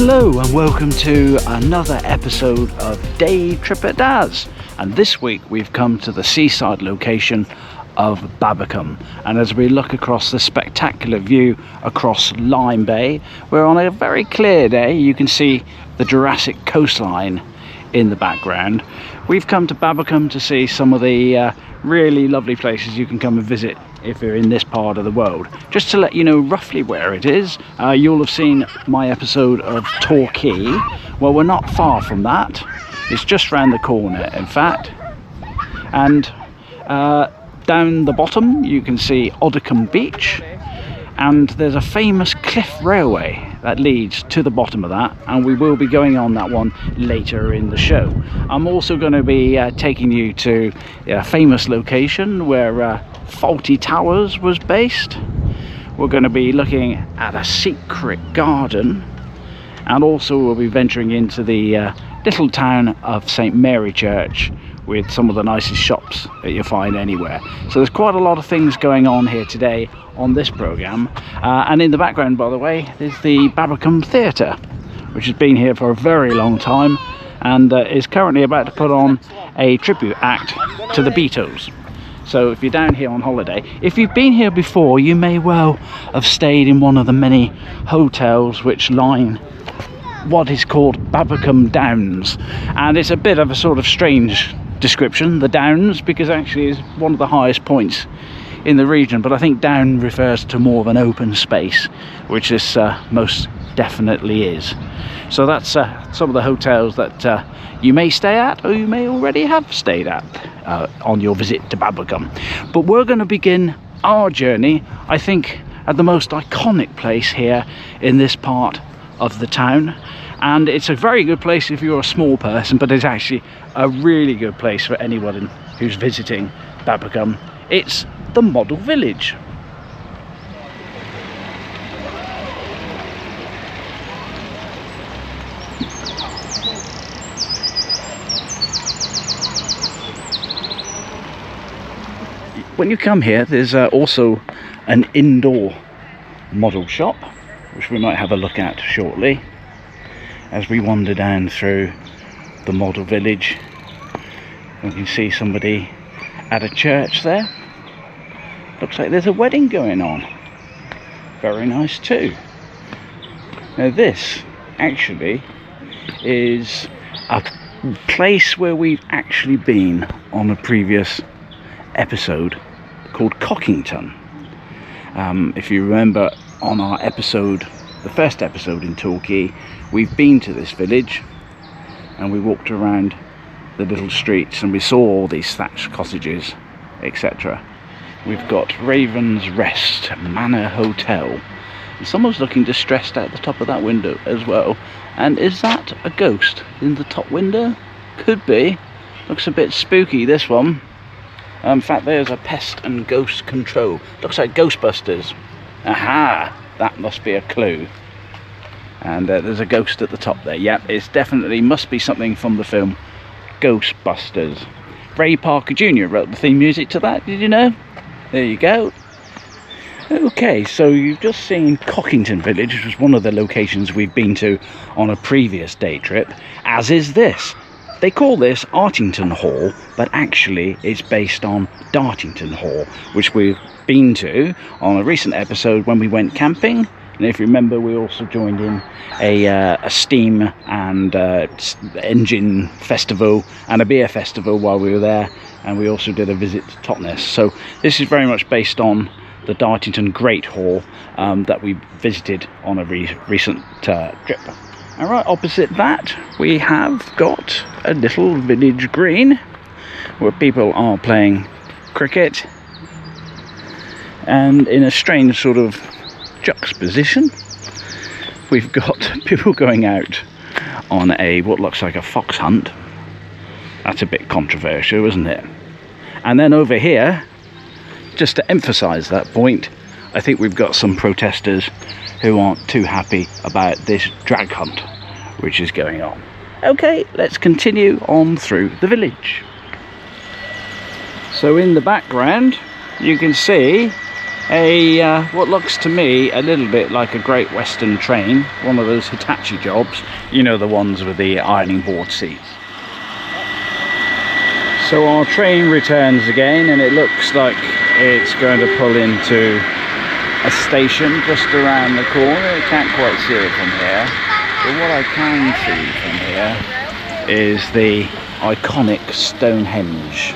Hello and welcome to another episode of Day Trip at Daz, and this week we've come to the seaside location of Babbacombe, and as we look across the spectacular view across Lyme Bay, we're on a very clear day. You can see the Jurassic coastline in the background. We've come to Babbacombe to see some of the really lovely places you can come and visit if you're in this part of the world. Just to let you know roughly where it is, you'll have seen my episode of Torquay. Well, we're not far from that. It's just round the corner, in fact. And down the bottom you can see Babbacombe Beach, and there's a famous cliff railway that leads to the bottom of that, and we will be going on that one later in the show. I'm also going to be taking you to a famous location where Fawlty Towers was based. We're going to be looking at a secret garden, and also we'll be venturing into the little town of St Mary Church with some of the nicest shops that you'll find anywhere. So there's quite a lot of things going on here today on this programme, and in the background, by the way, there's the Babbacombe Theatre, which has been here for a very long time and is currently about to put on a tribute act to the Beatles. So if you're down here on holiday, if you've been here before, you may well have stayed in one of the many hotels which line what is called Babbacombe Downs, and it's a bit of a sort of strange description, the Downs, because actually it's one of the highest points in the region, but I think down refers to more of an open space, which this most definitely is. So that's some of the hotels that you may stay at, or you may already have stayed at on your visit to Babbacombe. But we're going to begin our journey, I think, at the most iconic place here in this part of the town, and it's a very good place if you're a small person, but it's actually a really good place for anyone who's visiting Babbacombe. It's the model village. When you come here, there's also an indoor model shop, which we might have a look at shortly as we wander down through the model village. We can see somebody at a church there. Looks like there's a wedding going on. Very nice too. Now this actually is a place where we've actually been on a previous episode called Cockington. If you remember on our episode, the first episode in Torquay, we've been to this village and we walked around the little streets and we saw all these thatched cottages, etc. We've got Raven's Rest Manor Hotel. And someone's looking distressed out the top of that window as well. And is that a ghost in the top window? Could be. Looks a bit spooky, this one. In fact, there's a pest and ghost control. Looks like Ghostbusters. Aha! That must be a clue. And there's a ghost at the top there. Yep, it's definitely must be something from the film Ghostbusters. Ray Parker Jr. wrote the theme music to that, did you know? There you go. Okay, so you've just seen Cockington Village, which was one of the locations we've been to on a previous day trip, as is this. They call this Artington Hall, but actually it's based on Dartington Hall, which we've been to on a recent episode when we went camping. And if you remember, we also joined in a steam and engine festival and a beer festival while we were there, and we also did a visit to Totnes. So this is very much based on the Dartington Great Hall that we visited on a recent trip. Alright, opposite that we have got a little village green where people are playing cricket, and in a strange sort of juxtaposition we've got people going out on what looks like a fox hunt. That's a bit controversial, isn't it? And then over here, just to emphasize that point, I think we've got some protesters who aren't too happy about this drag hunt which is going on. Okay, let's continue on through the village. So in the background you can see what looks to me a little bit like a Great Western train, one of those Hitachi jobs, you know, the ones with the ironing board seats. So our train returns again, and it looks like it's going to pull into a station just around the corner. You can't quite see it from here, but what I can see from here is the iconic Stonehenge.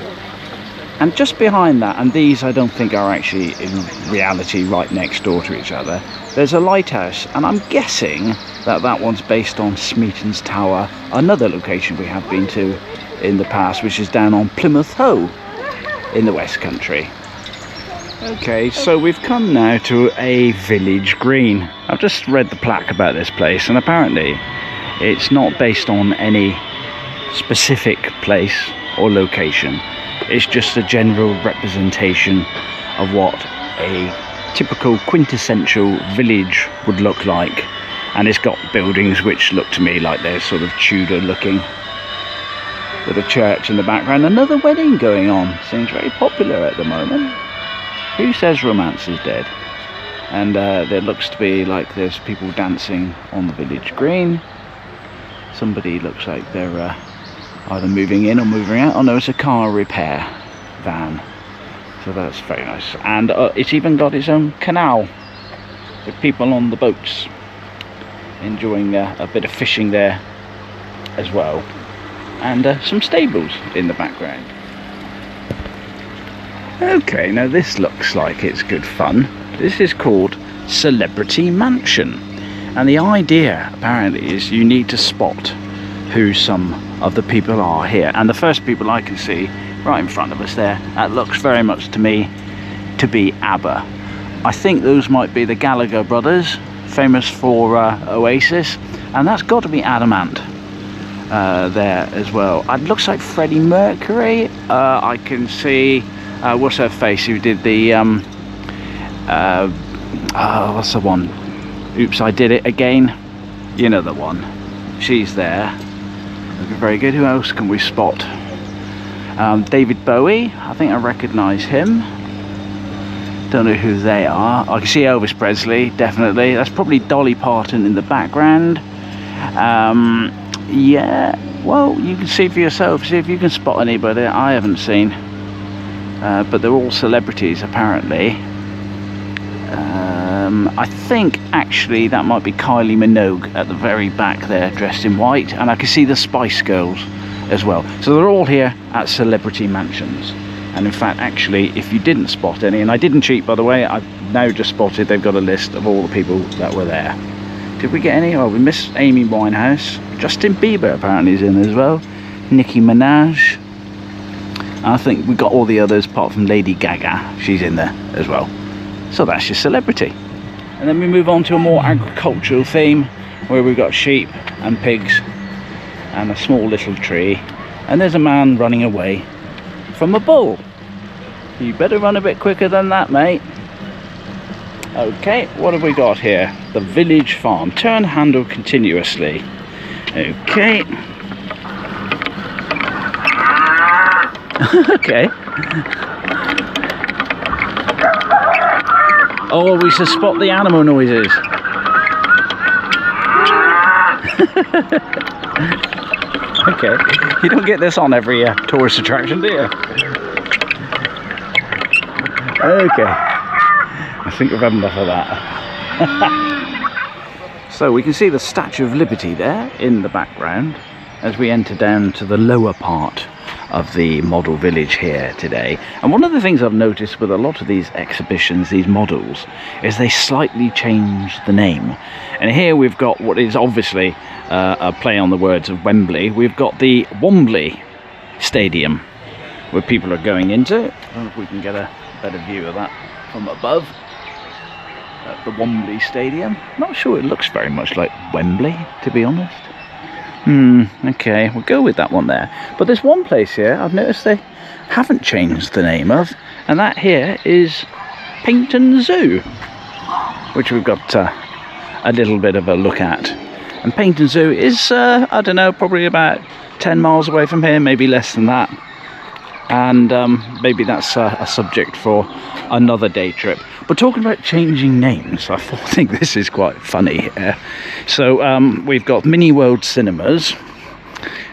And just behind that, and these I don't think are actually in reality right next door to each other, there's a lighthouse, and I'm guessing that that one's based on Smeaton's Tower, another location we have been to in the past, which is down on Plymouth Hoe in the West Country. Okay, so we've come now to a village green. I've just read the plaque about this place, and apparently it's not based on any specific place or location. It's just a general representation of what a typical quintessential village would look like, and it's got buildings which look to me like they're sort of Tudor looking, with a church in the background. Another wedding going on, seems very popular at the moment. Who says romance is dead? And there looks to be like there's people dancing on the village green. Somebody looks like they're either moving in or moving out. Oh no, it's a car repair van, so that's very nice. And it's even got its own canal with people on the boats enjoying a bit of fishing there as well, and some stables in the background. Okay, now this looks like it's good fun. This is called Celebrity Mansion, and the idea apparently is you need to spot who some of the people are here, and the first people I can see right in front of us there, that looks very much to me to be ABBA. I think those might be the Gallagher brothers, famous for Oasis, and that's got to be Adamant there as well. It looks like Freddie Mercury. I can see what's her face who did the what's the one, Oops, I Did It Again, you know the one, she's there. Looking very good. Who else can we spot? David Bowie, I think I recognise him. Don't know who they are. I can see Elvis Presley, definitely. That's probably Dolly Parton in the background. Yeah, well, you can see for yourself, see if you can spot anybody I haven't seen. But they're all celebrities apparently. I think actually that might be Kylie Minogue at the very back there, dressed in white, and I can see the Spice Girls as well. So they're all here at Celebrity Mansions. And in fact, actually, if you didn't spot any, and I didn't cheat by the way, I've now just spotted they've got a list of all the people that were there. Did we get any? Oh, we missed Amy Winehouse. Justin Bieber apparently is in as well. Nicki Minaj. I think we got all the others apart from Lady Gaga. She's in there as well. So that's your celebrity. And then we move on to a more agricultural theme, where we've got sheep and pigs and a small little tree. And there's a man running away from a bull. You better run a bit quicker than that, mate. Okay, what have we got here? The village farm. Turn handle continuously. Okay. Okay. Oh, we should spot the animal noises. Okay, you don't get this on every tourist attraction, do you? Okay, I think we've had enough of that. So we can see the Statue of Liberty there in the background as we enter down to the lower part of the model village here today. And one of the things I've noticed with a lot of these exhibitions, these models, is they slightly change the name. And here we've got what is obviously a play on the words of Wembley. We've got the Wembley Stadium, where people are going into. I don't know if we can get a better view of that from above. The Wembley Stadium. Not sure it looks very much like Wembley, to be honest. Okay, we'll go with that one there. But there's one place here I've noticed they haven't changed the name of, and that here is Paignton Zoo, which we've got a little bit of a look at. And Paignton Zoo is, I don't know, probably about 10 miles away from here, maybe less than that. And maybe that's a subject for another day trip. But talking about changing names, I think this is quite funny. So we've got Mini World Cinemas.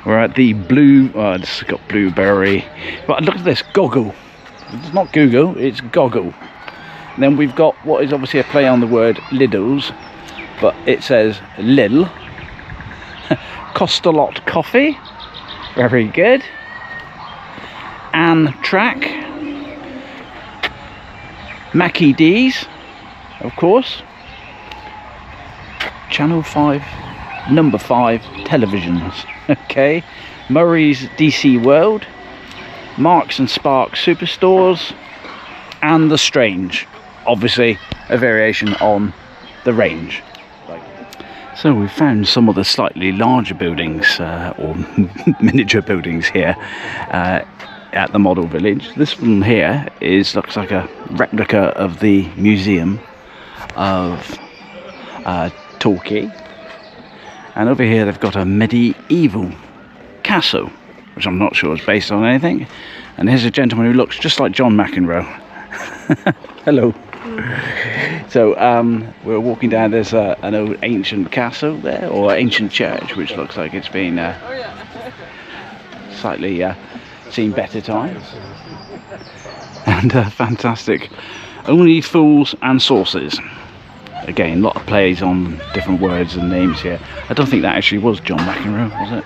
We're at the this has got Blueberry. But look at this, Goggle. It's not Google, it's Goggle. And then we've got what is obviously a play on the word Lidl's, but it says Lil. Cost a Lot Coffee. Very good. Anne Track. Mackie D's, of course. Channel 5, number 5 televisions. Okay. Murray's DC World. Marks and Sparks Superstores. And The Strange. Obviously a variation on The Range. So we've found some of the slightly larger buildings or miniature buildings here at the model village. This one here looks like a replica of the museum of Torquay, and over here they've got a medieval castle, which I'm not sure is based on anything. And here's a gentleman who looks just like John McEnroe. Hello. So we're walking down. There's an old ancient castle there, or ancient church, which looks like it's been slightly seen better times. And fantastic. Only Fools and Sauces. Again, a lot of plays on different words and names here. I don't think that actually was John McEnroe, was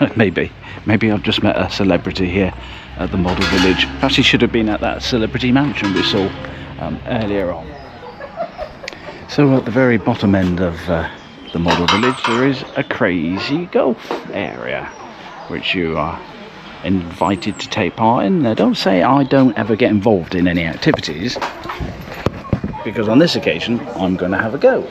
it? Maybe I've just met a celebrity here at the model village. Perhaps he should have been at that celebrity mansion we saw earlier on. So at the very bottom end of the model village there is a crazy golf area, which you are invited to take part in. Now don't say I don't ever get involved in any activities, because on this occasion I'm going to have a go.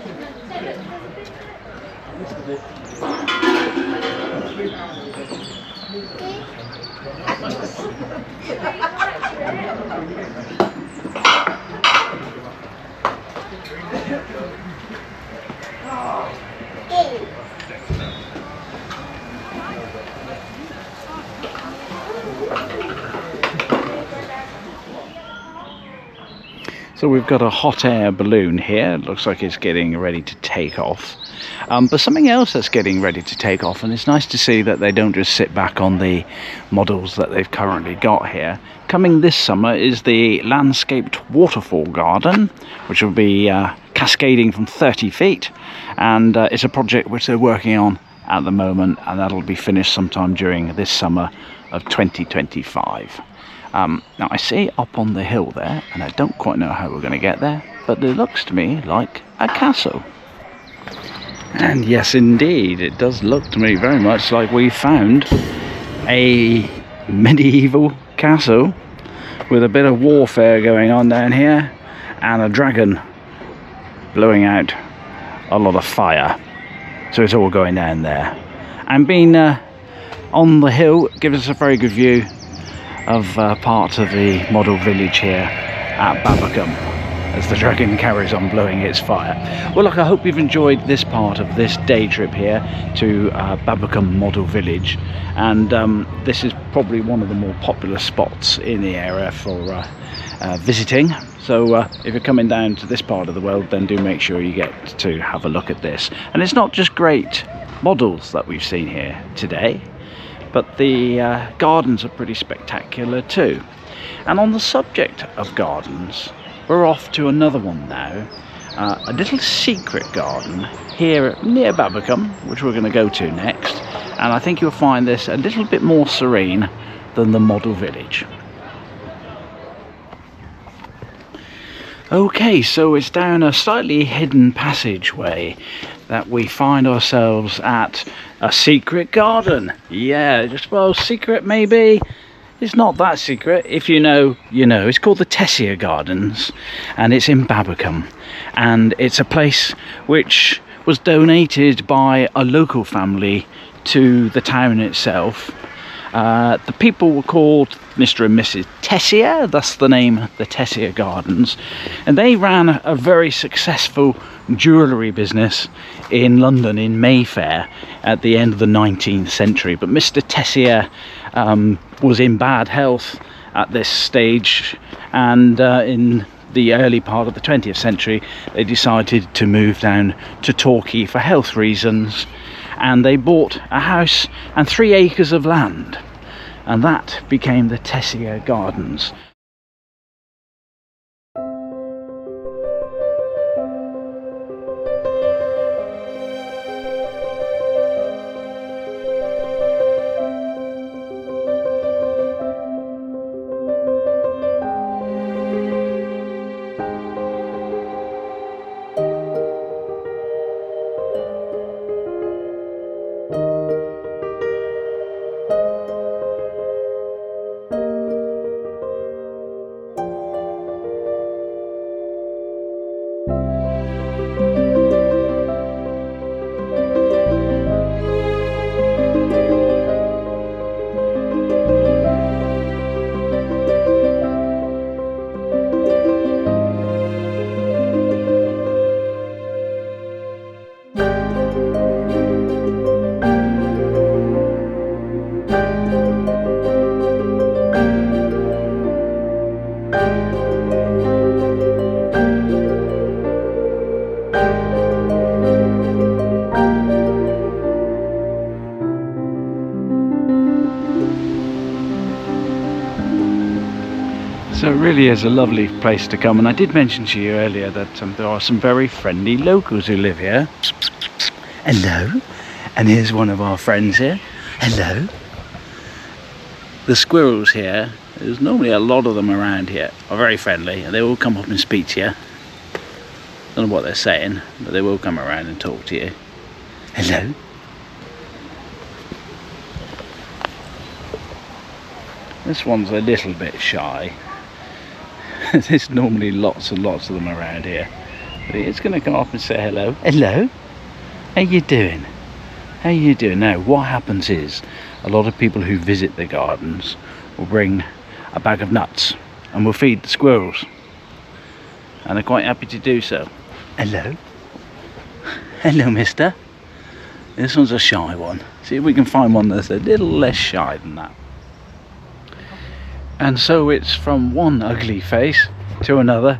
So we've got a hot air balloon here. It looks like it's getting ready to take off. But something else that's getting ready to take off, and it's nice to see that they don't just sit back on the models that they've currently got here. Coming this summer is the landscaped waterfall garden, which will be cascading from 30 feet. And it's a project which they're working on at the moment, and that'll be finished sometime during this summer of 2025. Now I see up on the hill there, and I don't quite know how we're going to get there, but it looks to me like a castle. And yes indeed, it does look to me very much like we found a medieval castle with a bit of warfare going on down here, and a dragon blowing out a lot of fire. So it's all going down there. And being on the hill gives us a very good view of part of the model village here at Babbacombe, as the dragon carries on blowing its fire. Well look, I hope you've enjoyed this part of this day trip here to Babbacombe Model Village, and this is probably one of the more popular spots in the area for visiting. So if you're coming down to this part of the world, then do make sure you get to have a look at this. And it's not just great models that we've seen here today, but the gardens are pretty spectacular too. And on the subject of gardens, we're off to another one now, a little secret garden here near Babbacombe, which we're going to go to next. And I think you'll find this a little bit more serene than the model village. Okay, so it's down a slightly hidden passageway that we find ourselves at a secret garden. Yeah, just, well, secret maybe. It's not that secret. If you know, you know. It's called the Tessier Gardens, and it's in Babbacombe. And it's a place which was donated by a local family to the town itself. The people were called Mr. and Mrs. Tessier, thus the name the Tessier Gardens, and they ran a very successful jewellery business in London, in Mayfair, at the end of the 19th century. But Mr. Tessier was in bad health at this stage, and in the early part of the 20th century, they decided to move down to Torquay for health reasons, and they bought a house and 3 acres of land, and that became the Tessier Gardens. So it really is a lovely place to come, and I did mention to you earlier that there are some very friendly locals who live here. Hello, and here's one of our friends here. Hello. The squirrels here, there's normally a lot of them around here, are very friendly, and they will come up and speak to you. Don't know what they're saying, but they will come around and talk to you. Hello. This one's a little bit shy. There's normally lots and lots of them around here, but it's going to come up and say hello. Hello, how you doing? How you doing? Now what happens is a lot of people who visit the gardens will bring a bag of nuts and will feed the squirrels, and they're quite happy to do so. Hello. Hello, mister. This one's a shy one. See if we can find one that's a little less shy than that. And so it's from one ugly face to another.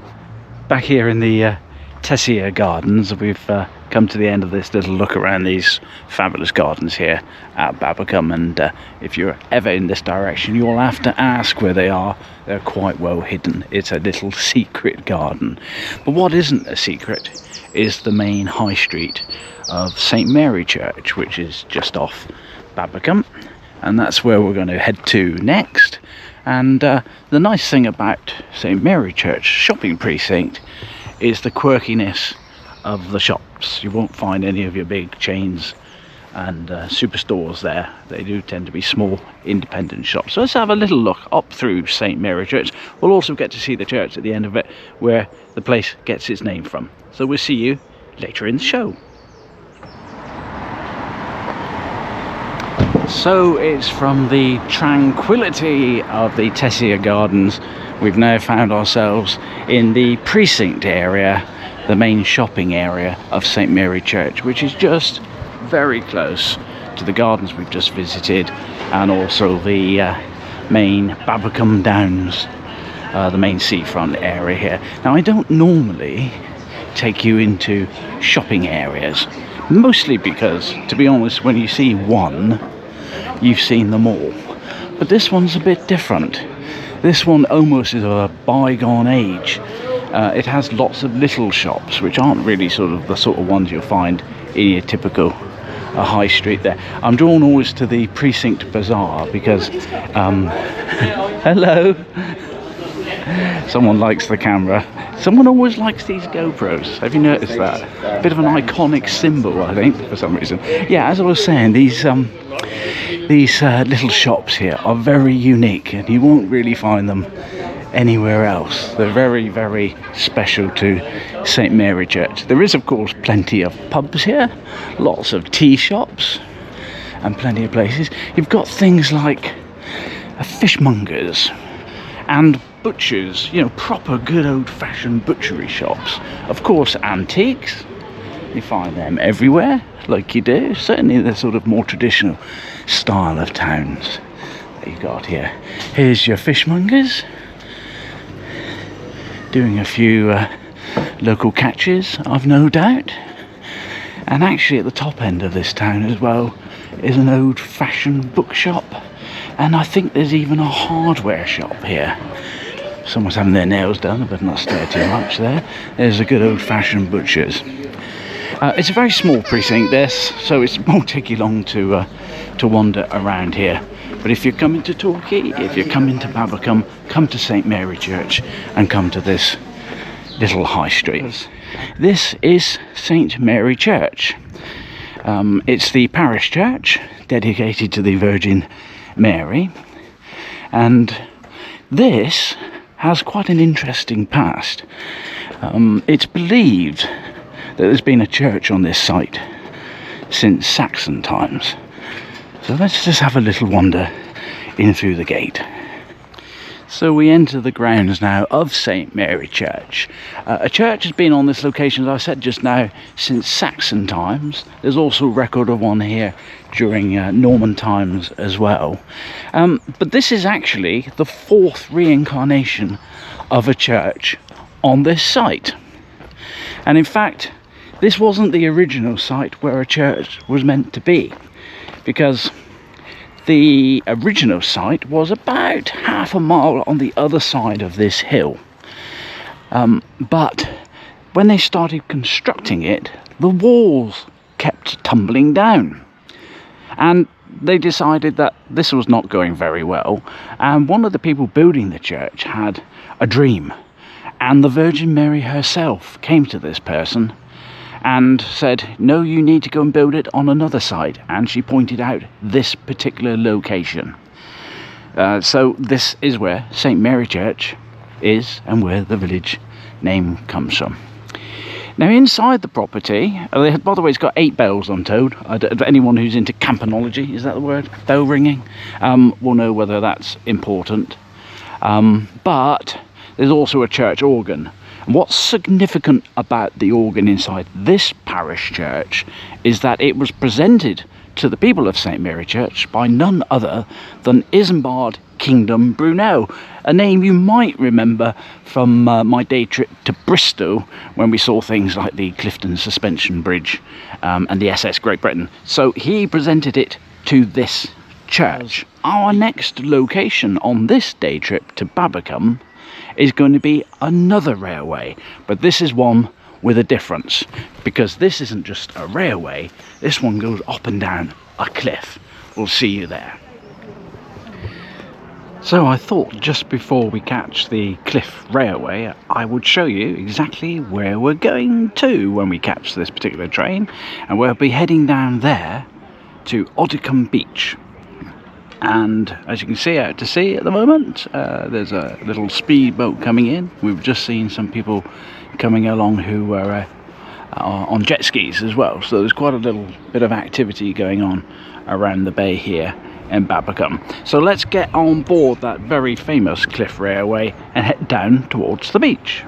Back here in the Tessier Gardens, we've come to the end of this little look around these fabulous gardens here at Babbacombe, and if you're ever in this direction, you'll have to ask where they are. They're quite well hidden. It's a little secret garden. But what isn't a secret is the main high street of St Mary Church, which is just off Babbacombe, and that's where we're going to head to next. And the nice thing about St Mary Church shopping precinct is the quirkiness of the shops. You won't find any of your big chains and superstores there. They do tend to be small independent shops. So let's have a little look up through St Mary Church. We'll also get to see the church at the end of it, where the place gets its name from. So we'll see you later in the show. So it's from the tranquility of the Tessier Gardens, we've now found ourselves in the precinct area, the main shopping area of St Mary Church, which is just very close to the gardens we've just visited, and also the main Babbacombe Downs, the main seafront area here. Now, I don't normally take you into shopping areas, mostly because, to be honest, when you see one, you've seen them all. But this one's a bit different. This one almost is of a bygone age. It has lots of little shops, which aren't really sort of ones you'll find in your typical high street there. I'm drawn always to the precinct bazaar because hello. Someone likes the camera. Someone always likes these GoPros. Have you noticed that? A bit of an iconic symbol, I think, for some reason. Yeah, as I was saying, these little shops here are very unique, and you won't really find them anywhere else. They're very, very special to St Mary Church. There is, of course, plenty of pubs here, lots of tea shops, and plenty of places. You've got things like fishmongers and butchers, you know, proper good old-fashioned butchery shops. Of course, antiques, you find them everywhere, like you do. Certainly the sort of more traditional style of towns that you've got here. Here's your fishmongers. doing a few local catches, I've no doubt. And actually at the top end of this town as well is an old-fashioned bookshop, and I think there's even a hardware shop here. Someone's having their nails done, I better not stare too much there. There's a good old-fashioned butcher's. It's a very small precinct this, so it won't take you long to wander around here. But if you're coming to Torquay, if you're coming to Babbacombe, come to St Mary Church and come to this little high street. This is St Mary Church. It's the parish church dedicated to the Virgin Mary, and this has quite an interesting past. It's believed that there's been a church on this site since Saxon times. So let's just have a little wander in through the gate. So we enter the grounds now of St Mary Church. A church has been on this location, as I said just now, since Saxon times. There's also record of one here during Norman times as well. But this is actually the fourth reincarnation of a church on this site. And in fact, this wasn't the original site where a church was meant to be, because the original site was about half a mile on the other side of this hill. But when they started constructing it, the walls kept tumbling down. And they decided that this was not going very well. And one of the people building the church had a dream. And the Virgin Mary herself came to this person and said, no, you need to go and build it on another site. And she pointed out this particular location. So this is where St Mary Church is, and where the village name comes from. Now inside the property, by the way, it's got 8 bells, I'm told. Anyone who's into campanology, is that the word? Bell ringing, will know whether that's important. But there's also a church organ. And what's significant about the organ inside this parish church is that it was presented to the people of St Mary Church by none other than Isambard Kingdom Brunel, a name you might remember from my day trip to Bristol, when we saw things like the Clifton Suspension Bridge and the SS Great Britain. So he presented it to this church. Our next location on this day trip to Babbacombe is going to be another railway, but this is one with a difference, because this isn't just a railway, this one goes up and down a cliff. We'll see you there. So I thought just before we catch the Cliff Railway, I would show you exactly where we're going to when we catch this particular train, and we'll be heading down there to Babbacombe Beach. And as you can see out to sea at the moment, there's a little speedboat coming in. We've just seen some people coming along who were on jet skis as well. So there's quite a little bit of activity going on around the bay here in Babbacombe. So let's get on board that very famous Cliff Railway and head down towards the beach.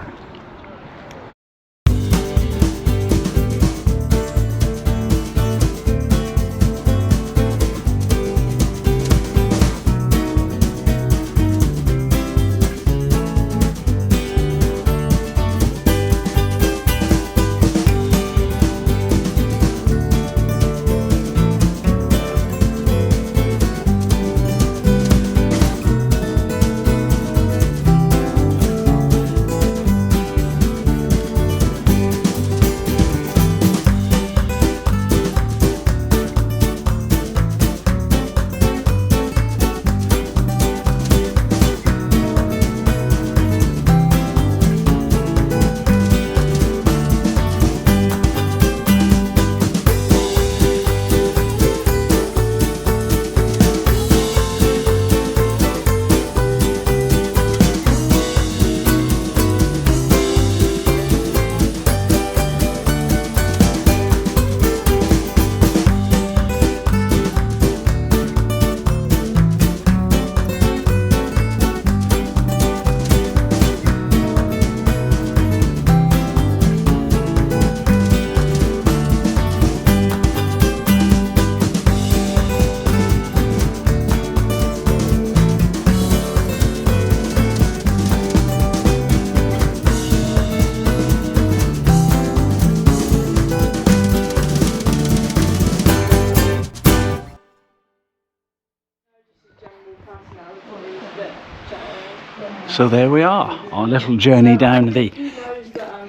So there we are, our little journey down the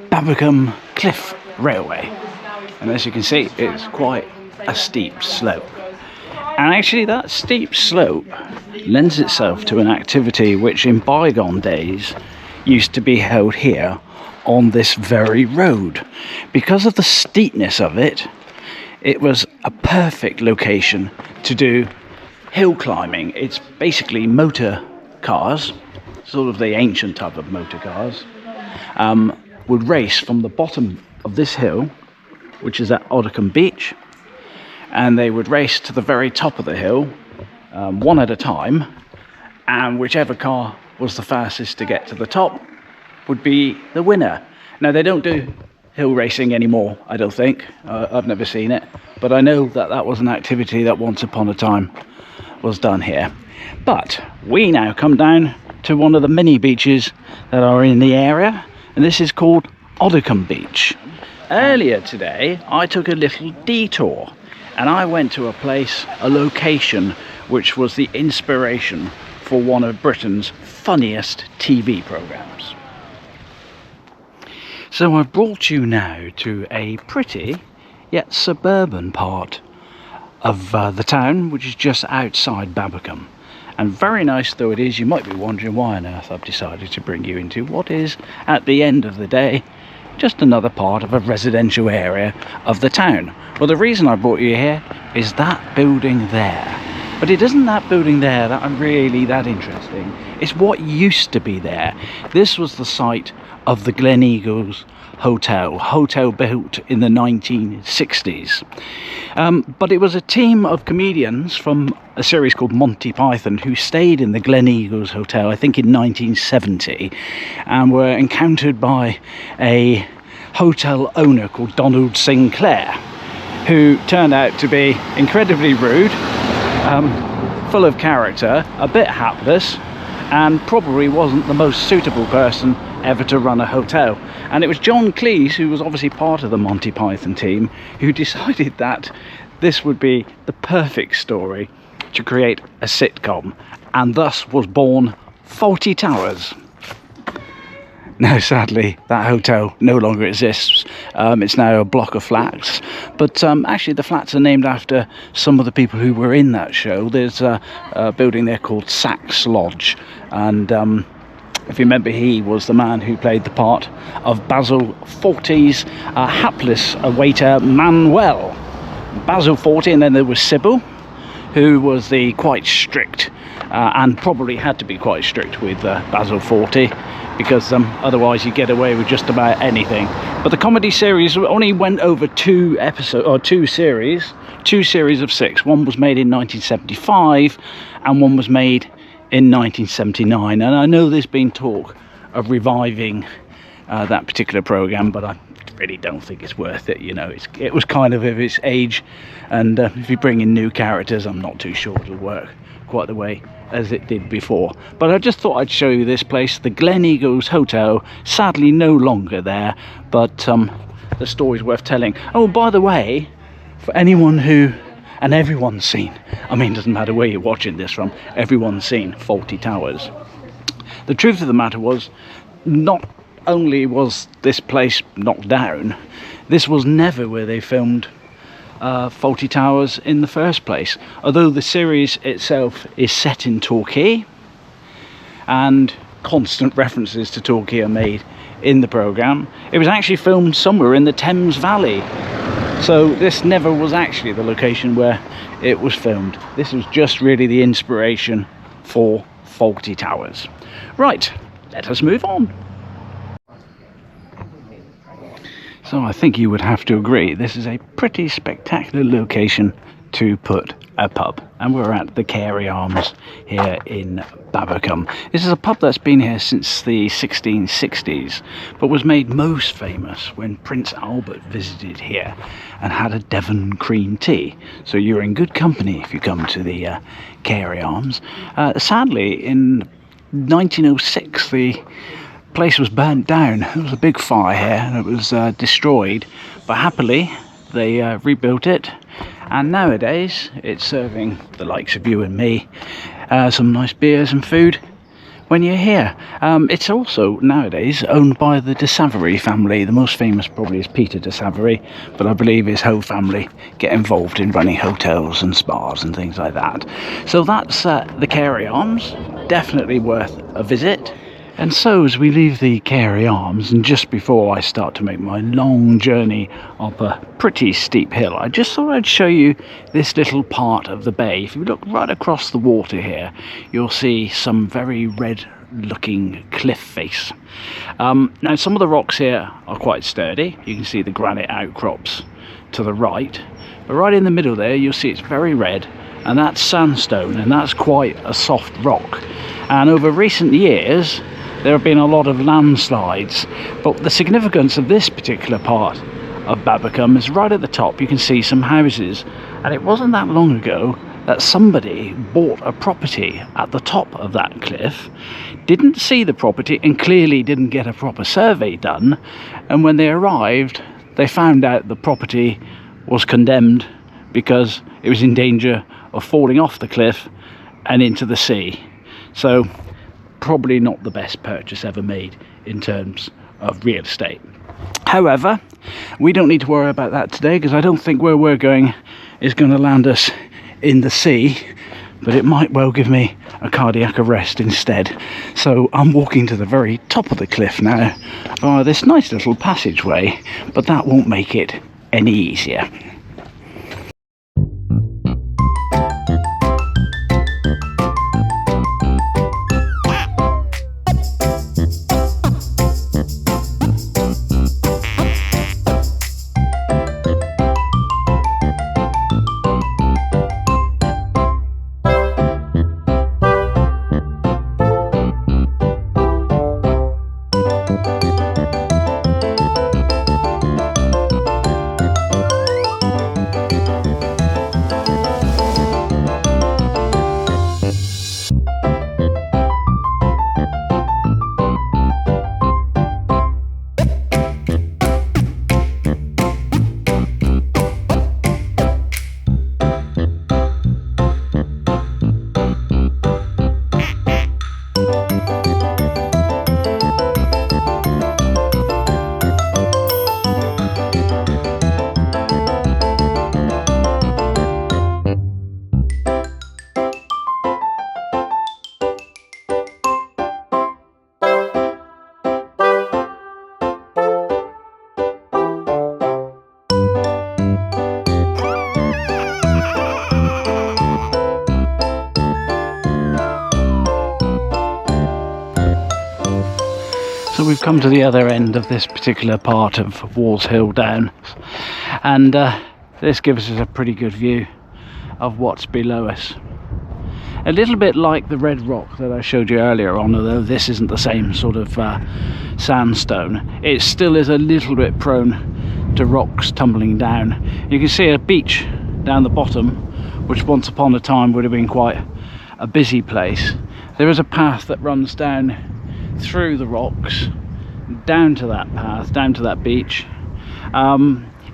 Babbacombe Cliff Railway. And as you can see, it's quite a steep slope. And actually that steep slope lends itself to an activity which in bygone days used to be held here on this very road. Because of the steepness of it, it was a perfect location to do hill climbing. It's basically motor cars, sort of the ancient type of motor cars, would race from the bottom of this hill, which is at Babbacombe Beach, and they would race to the very top of the hill, one at a time, and whichever car was the fastest to get to the top would be the winner. Now, they don't do hill racing anymore, I don't think. I've never seen it, but I know that that was an activity that once upon a time was done here. But we now come down to one of the many beaches that are in the area, and this is called Babbacombe Beach. Earlier today I took a little detour and I went to a place, a location which was the inspiration for one of Britain's funniest TV programmes. So I've brought you now to a pretty yet suburban part of the town, which is just outside Babbacombe. And very nice though it is, you might be wondering why on earth I've decided to bring you into what is, at the end of the day, just another part of a residential area of the town. Well, the reason I brought you here is that building there. But it isn't that building there that I'm really that interesting. It's what used to be there. This was the site of the Gleneagles hotel built in the 1960s. But it was a team of comedians from a series called Monty Python who stayed in the Gleneagles Hotel, I think in 1970, and were encountered by a hotel owner called Donald Sinclair, who turned out to be incredibly rude, full of character, a bit hapless, and probably wasn't the most suitable person ever to run a hotel. And it was John Cleese, who was obviously part of the Monty Python team, who decided that this would be the perfect story to create a sitcom, and thus was born Fawlty Towers. Now sadly that hotel no longer exists. It's now a block of flats, but actually the flats are named after some of the people who were in that show. There's a building there called Sax Lodge, and if you remember, he was the man who played the part of Basil Fawlty's hapless waiter Manuel. Basil Fawlty, and then there was Sybil, who was the quite strict and probably had to be quite strict with Basil Fawlty, because otherwise you get away with just about anything. But the comedy series only went over two series of 6. One was made in 1975 and one was made in 1979, and I know there's been talk of reviving that particular programme, but I really don't think it's worth it. You know, it was kind of its age, and if you bring in new characters, I'm not too sure it'll work quite the way as it did before. But I just thought I'd show you this place, the Gleneagles Hotel, sadly no longer there, but the story's worth telling. Oh, by the way, for anyone who, and everyone's seen, I mean, it doesn't matter where you're watching this from, everyone's seen Fawlty Towers. The truth of the matter was, not only was this place knocked down, this was never where they filmed Fawlty Towers in the first place. Although the series itself is set in Torquay, and constant references to Torquay are made in the programme, it was actually filmed somewhere in the Thames Valley. So this never was actually the location where it was filmed. This was just really the inspiration for Fawlty Towers. Right, let us move on. So I think you would have to agree, this is a pretty spectacular location to put a pub. And we're at the Carey Arms here in Babbacombe. This is a pub that's been here since the 1660s, but was made most famous when Prince Albert visited here and had a Devon cream tea. So you're in good company if you come to the Carey Arms. Sadly, in 1906, the place was burnt down. There was a big fire here and it was destroyed, but happily they rebuilt it, and nowadays it's serving the likes of you and me some nice beers and food when you're here. It's also nowadays owned by the de Savary family. The most famous probably is Peter de Savary, but I believe his whole family get involved in running hotels and spas and things like that. So that's the Carey Arms, definitely worth a visit. And so as we leave the Carey Arms, and just before I start to make my long journey up a pretty steep hill, I just thought I'd show you this little part of the bay. If you look right across the water here, you'll see some very red looking cliff face. Now some of the rocks here are quite sturdy. You can see the granite outcrops to the right, but right in the middle there you'll see it's very red, and that's sandstone, and that's quite a soft rock. And over recent years there have been a lot of landslides, but the significance of this particular part of Babbacombe is right at the top. You can see some houses, and it wasn't that long ago that somebody bought a property at the top of that cliff, didn't see the property and clearly didn't get a proper survey done, and when they arrived they found out the property was condemned because it was in danger of falling off the cliff and into the sea. So probably not the best purchase ever made in terms of real estate. However, we don't need to worry about that today, because I don't think where we're going is going to land us in the sea, but it might well give me a cardiac arrest instead. So I'm walking to the very top of the cliff now via this nice little passageway, but that won't make it any easier. So we've come to the other end of this particular part of Walls Hill Down, and this gives us a pretty good view of what's below us. A little bit like the red rock that I showed you earlier on, although this isn't the same sort of sandstone, it still is a little bit prone to rocks tumbling down. You can see a beach down the bottom, which once upon a time would have been quite a busy place. There is a path that runs down through the rocks down to that path, down to that beach.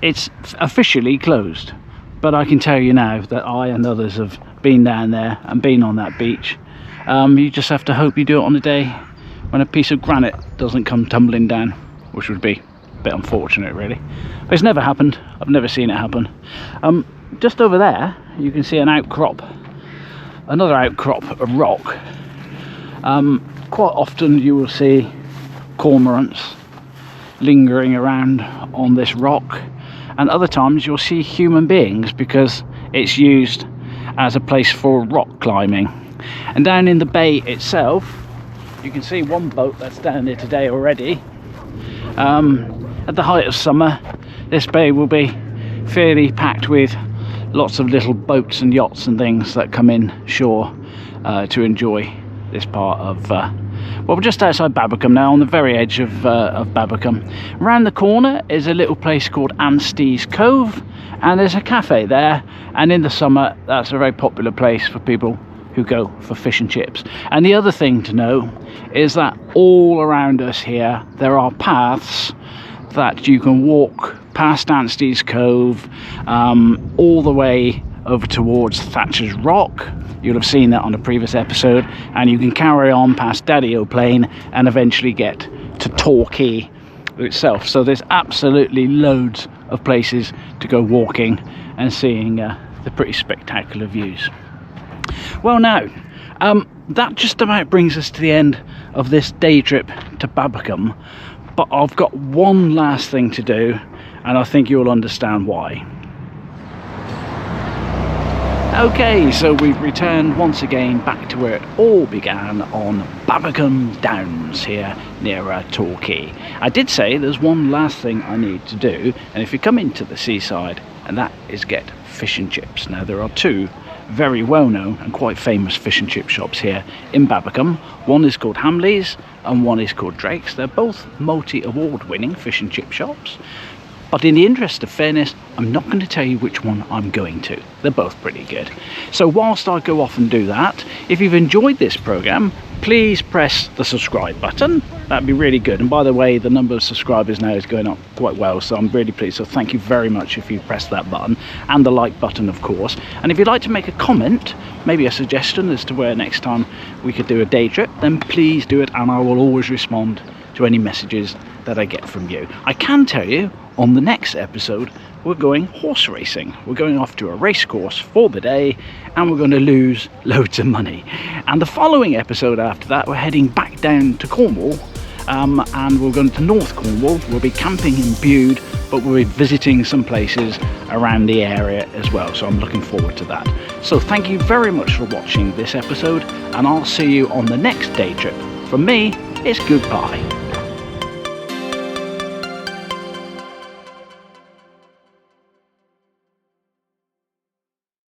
It's officially closed, but I can tell you now that I and others have been down there and been on that beach. You just have to hope you do it on a day when a piece of granite doesn't come tumbling down, which would be a bit unfortunate really, but it's never happened. I've never seen it happen. Just over there you can see an outcrop, another outcrop of rock. Quite often you will see cormorants lingering around on this rock, and other times you'll see human beings because it's used as a place for rock climbing. And down in the bay itself you can see one boat that's down there today already. At the height of summer this bay will be fairly packed with lots of little boats and yachts and things that come in shore to enjoy this part of well, we're just outside Babbacombe now, on the very edge of Babbacombe. Around the corner is a little place called Anstey's Cove, and there's a cafe there, and in the summer that's a very popular place for people who go for fish and chips. And the other thing to know is that all around us here there are paths that you can walk past Anstey's Cove all the way over towards Thatcher's Rock. You'll have seen that on a previous episode, and you can carry on past Daddy-O Plain and eventually get to Torquay itself. So there's absolutely loads of places to go walking and seeing the pretty spectacular views. Well, now that just about brings us to the end of this day trip to Babbacombe, but I've got one last thing to do, and I think you'll understand why. Okay, so we've returned once again back to where it all began on Babbacombe Downs here near Torquay. I did say there's one last thing I need to do, and if you come into the seaside, and that is get fish and chips. Now there are two very well known and quite famous fish and chip shops here in Babbacombe. One is called Hamley's and one is called Drake's. They're both multi-award winning fish and chip shops. But in the interest of fairness, I'm not going to tell you which one I'm going to. They're both pretty good. So whilst I go off and do that, if you've enjoyed this programme, please press the subscribe button. That'd be really good. And by the way, the number of subscribers now is going up quite well, so I'm really pleased. So thank you very much if you press that button, and the like button, of course. And if you'd like to make a comment, maybe a suggestion as to where next time we could do a day trip, then please do it, and I will always respond to any messages that I get from you. I can tell you, on the next episode, we're going horse racing. We're going off to a race course for the day, and we're going to lose loads of money. And the following episode after that, we're heading back down to Cornwall, and we're going to North Cornwall. We'll be camping in Bude, but we'll be visiting some places around the area as well, so I'm looking forward to that. So thank you very much for watching this episode, and I'll see you on the next day trip. From me, it's goodbye.